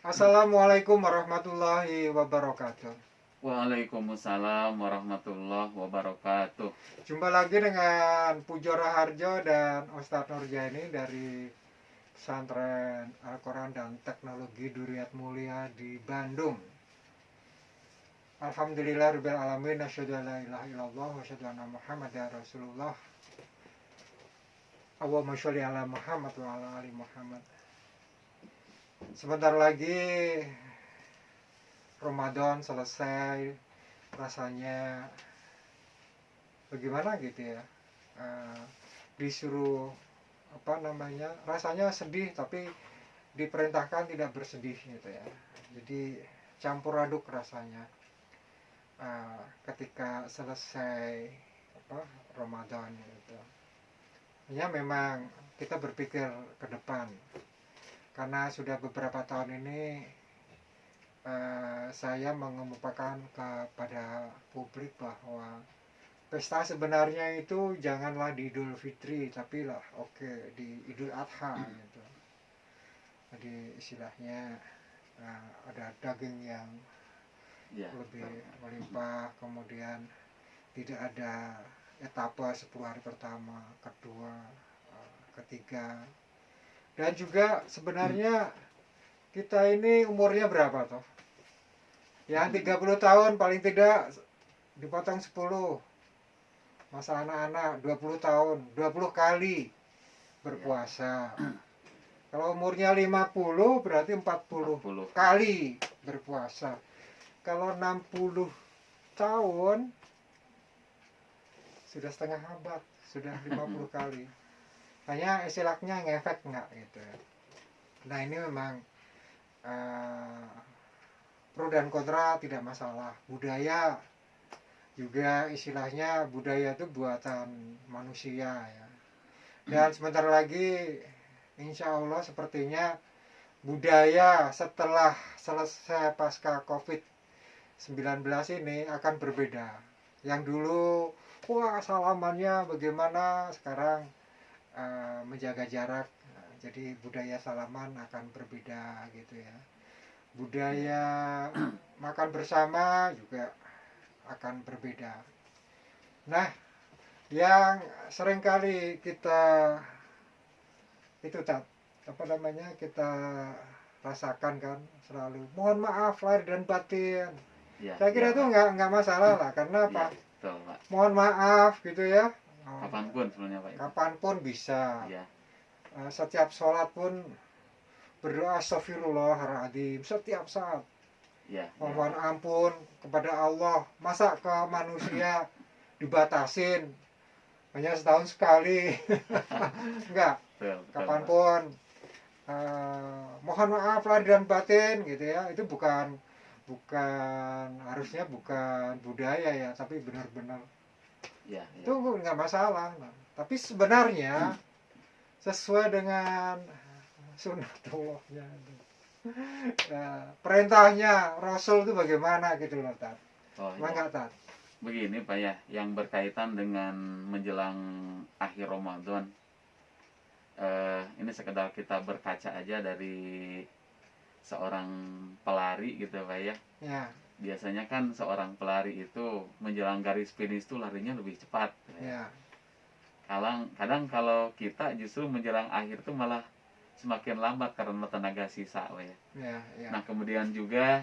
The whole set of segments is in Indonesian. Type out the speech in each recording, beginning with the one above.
Assalamualaikum warahmatullahi wabarakatuh. Waalaikumsalam warahmatullahi wabarakatuh. Jumpa lagi dengan Pujo Raharjo dan Ustadz Nurjaini dari Pesantren Al-Quran dan Teknologi Duriyat Mulia di Bandung. Alhamdulillah rabbil alamin, asyhadu an la ilaha illallah wa asyhadu anna Muhammadar Rasulullah. Allahumma sholli ala Muhammad wa ala ali Muhammad. Sebentar lagi Ramadan selesai, rasanya bagaimana gitu ya, disuruh rasanya sedih tapi diperintahkan tidak bersedih gitu ya. Jadi campur aduk rasanya ketika selesai Ramadan gitu. Ya memang kita berpikir ke depan karena sudah beberapa tahun ini saya mengemukakan kepada publik bahwa pesta sebenarnya itu janganlah di Idul Fitri, tapi lah di Idul Adha gitu. Jadi istilahnya ada daging yang lebih melimpah, kemudian tidak ada etapa 10 hari pertama, kedua, ketiga. Dan juga sebenarnya kita ini umurnya berapa toh? Yang 30 tahun paling tidak dipotong 10. Masa anak-anak 20 tahun, 20 kali berpuasa. Kalau umurnya 50 berarti 40 kali berpuasa. Kalau 60 tahun sudah setengah abad, sudah 50 kali. Hanya istilahnya ngefek nggak gitu. Nah ini memang pro dan kontra tidak masalah. Budaya juga istilahnya, budaya itu buatan manusia ya. Dan sebentar lagi insya Allah sepertinya budaya setelah selesai pasca COVID-19 ini akan berbeda. Yang dulu wah salamannya bagaimana, sekarang menjaga jarak. Jadi budaya salaman akan berbeda gitu ya. Budaya makan bersama juga akan berbeda. Nah, yang seringkali kita kita rasakan kan selalu mohon maaf lahir dan batin. Saya kira itu nggak masalah lah, karena apa? Betul, Pak. Mohon maaf gitu ya. Kapanpun sebenarnya, Pak. Kapanpun bisa. Setiap sholat pun berdoa astagfirullahaladzim setiap saat. Mohon ampun kepada Allah. Masa ke manusia dibatasin hanya setahun sekali? Enggak. Kapanpun mohon maaf lahir dan batin gitu ya. Itu bukan harusnya bukan budaya ya, tapi benar-benar itu nggak masalah. Tapi sebenarnya sesuai dengan sunnatullahnya, perintahnya Rasul itu bagaimana gitu loh, Tat. Tat. Begini Pak ya, yang berkaitan dengan menjelang akhir Ramadan, ini sekedar kita berkaca aja dari seorang pelari gitu Pak ya. Biasanya kan seorang pelari itu menjelang garis finish itu larinya lebih cepat ya. Kadang kalau kita justru menjelang akhir itu malah semakin lambat karena tenaga sisa ya. Nah kemudian juga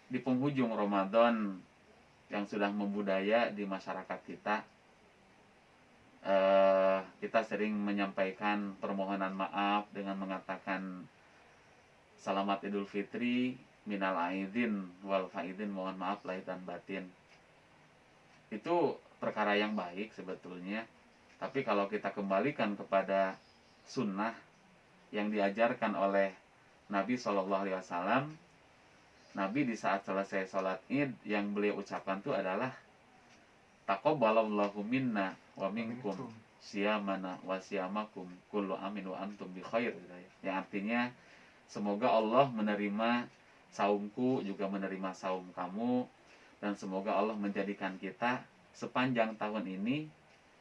di penghujung Ramadan yang sudah membudaya di masyarakat kita, kita sering menyampaikan permohonan maaf dengan mengatakan selamat Idul Fitri, minal aidin wal faidin, mohon maaf lahir dan batin. Itu perkara yang baik sebetulnya, tapi kalau kita kembalikan kepada sunnah yang diajarkan oleh Nabi SAW, Nabi di saat selesai sholat id yang beliau ucapkan itu adalah taqabbalallahu minna wa minkum siyamana wa siyamakum kullu amin wa antum bi khair. Yang artinya semoga Allah menerima saumku juga menerima saum kamu, dan semoga Allah menjadikan kita sepanjang tahun ini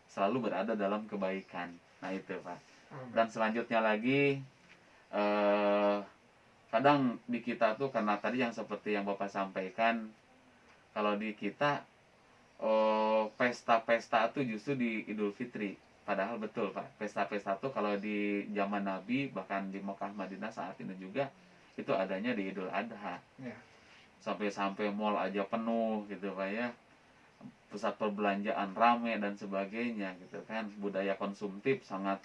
selalu berada dalam kebaikan. Nah itu Pak. Dan selanjutnya lagi kadang di kita tuh karena tadi yang seperti yang Bapak sampaikan, kalau di kita pesta-pesta tuh justru di Idul Fitri. Padahal betul Pak, pesta-pesta tuh kalau di zaman Nabi bahkan di Mekah Madinah saat ini juga itu adanya di Idul Adha. Ya. Sampai-sampai mall aja penuh gitu Pak ya, pusat perbelanjaan rame dan sebagainya gitu kan, budaya konsumtif sangat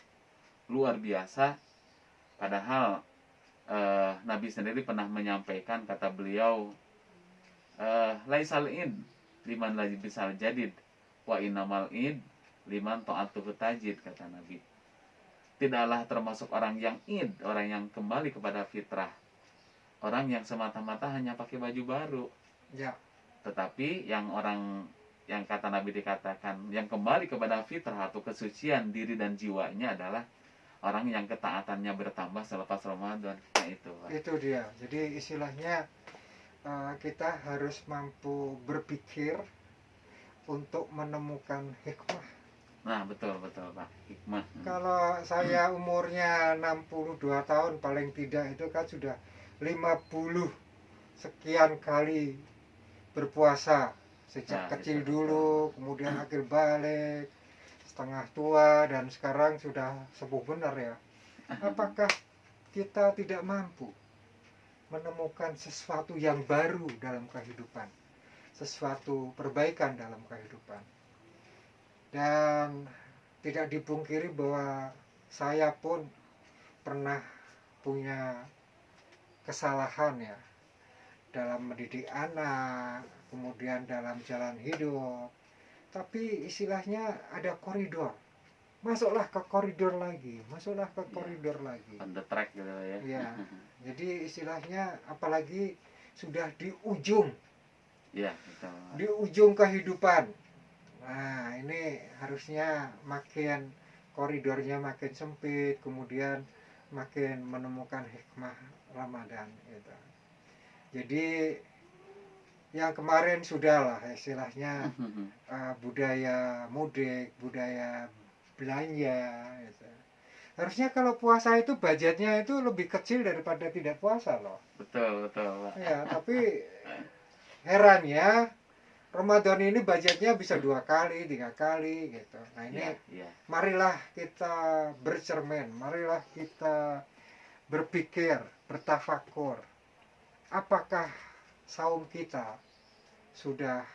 luar biasa. Padahal Nabi sendiri pernah menyampaikan, kata beliau, laisal id liman bisal jadid wa inamal id liman ta'atuhu tajid, kata Nabi. Tidaklah termasuk orang yang id, orang yang kembali kepada fitrah, orang yang semata-mata hanya pakai baju baru. Ya. Tetapi yang orang yang kata Nabi dikatakan yang kembali kepada fitrah atau kesucian diri dan jiwanya adalah orang yang ketaatannya bertambah selepas Ramadan. Nah itu Pak. Itu dia. Jadi istilahnya kita harus mampu berpikir untuk menemukan hikmah. Nah betul Pak, hikmah. Kalau saya umurnya 62 tahun paling tidak itu kan sudah 50 sekian kali berpuasa sejak Nah, kecil itu dulu, kemudian akhir balik, setengah tua, dan sekarang sudah sepuh benar ya. Apakah kita tidak mampu menemukan sesuatu yang baru dalam kehidupan, sesuatu perbaikan dalam kehidupan? Dan tidak dipungkiri bahwa saya pun pernah punya kesalahan ya, dalam mendidik anak, kemudian dalam jalan hidup. Tapi istilahnya ada koridor. Masuklah ke koridor lagi, masuklah ke koridor lagi. On the track gitu ya. Ya. Jadi istilahnya apalagi sudah di ujung. Iya, betul. Di ujung kehidupan. Nah, ini harusnya makin koridornya makin sempit, kemudian makin menemukan hikmah Ramadan gitu. Jadi yang kemarin sudah lah istilahnya budaya mudik, budaya belanja gitu. Harusnya kalau puasa itu budgetnya itu lebih kecil daripada tidak puasa loh. Betul Pak. Ya, tapi herannya Ramadan ini budgetnya bisa 2 kali, 3 kali gitu. Nah ini ya. marilah kita bercermin, marilah kita berpikir, bertafakur. Apakah saum kita sudah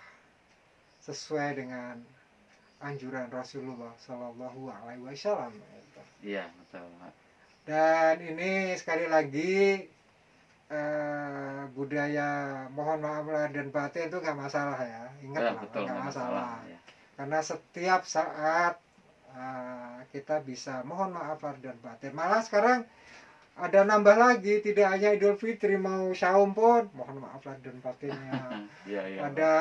sesuai dengan anjuran Rasulullah Shallallahu Alaihi Wasallam? Iya, betul Pak. Dan ini sekali lagi budaya mohon maaf lahir dan batin itu nggak masalah ya, ingat lah, nggak masalah ya. Karena setiap saat kita bisa mohon maaf lahir dan batin. Malah sekarang ada nambah lagi, tidak hanya Idul Fitri, mau saum pun mohon maaf lahir dan batinnya. Ada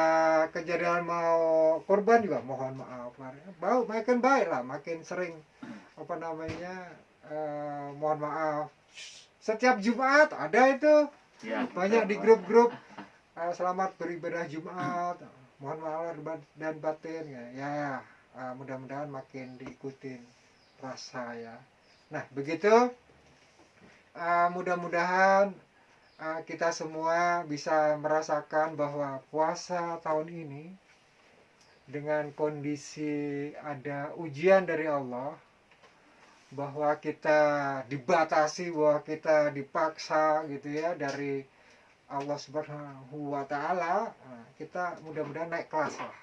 kejadian mau kurban juga mohon maaf lahir. Makin baik lah, makin sering mohon maaf. Setiap Jumat ada itu, banyak di grup-grup selamat beribadah Jumat, mohon maaf dan batin ya. Mudah-mudahan makin diikutin rasa ya. Nah begitu, mudah-mudahan kita semua bisa merasakan bahwa puasa tahun ini dengan kondisi ada ujian dari Allah, bahwa kita dibatasi, bahwa kita dipaksa gitu ya dari Allah Subhanahu wa Ta'ala, kita mudah-mudahan naik kelas lah.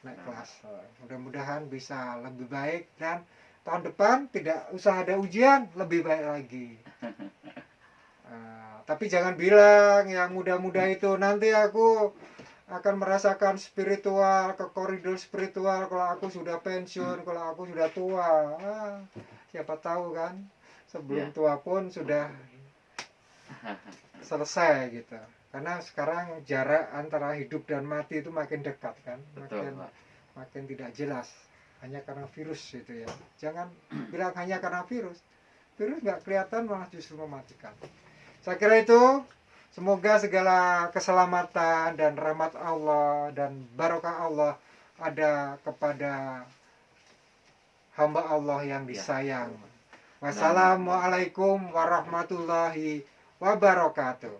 Naik kelas. Mudah-mudahan bisa lebih baik, dan tahun depan tidak usah ada ujian, lebih baik lagi. Tapi jangan bilang yang muda-muda itu nanti aku akan merasakan spiritual, ke koridor spiritual kalau aku sudah pensiun, kalau aku sudah tua. Siapa tahu kan sebelum tua pun sudah selesai gitu. Karena sekarang jarak antara hidup dan mati itu makin dekat kan, makin tidak jelas, hanya karena virus itu ya. Jangan bilang hanya karena virus nggak kelihatan malah justru mematikan. Saya kira itu. Semoga segala keselamatan dan rahmat Allah dan barokah Allah ada kepada hamba Allah yang disayang. Wassalamualaikum warahmatullahi wabarakatuh.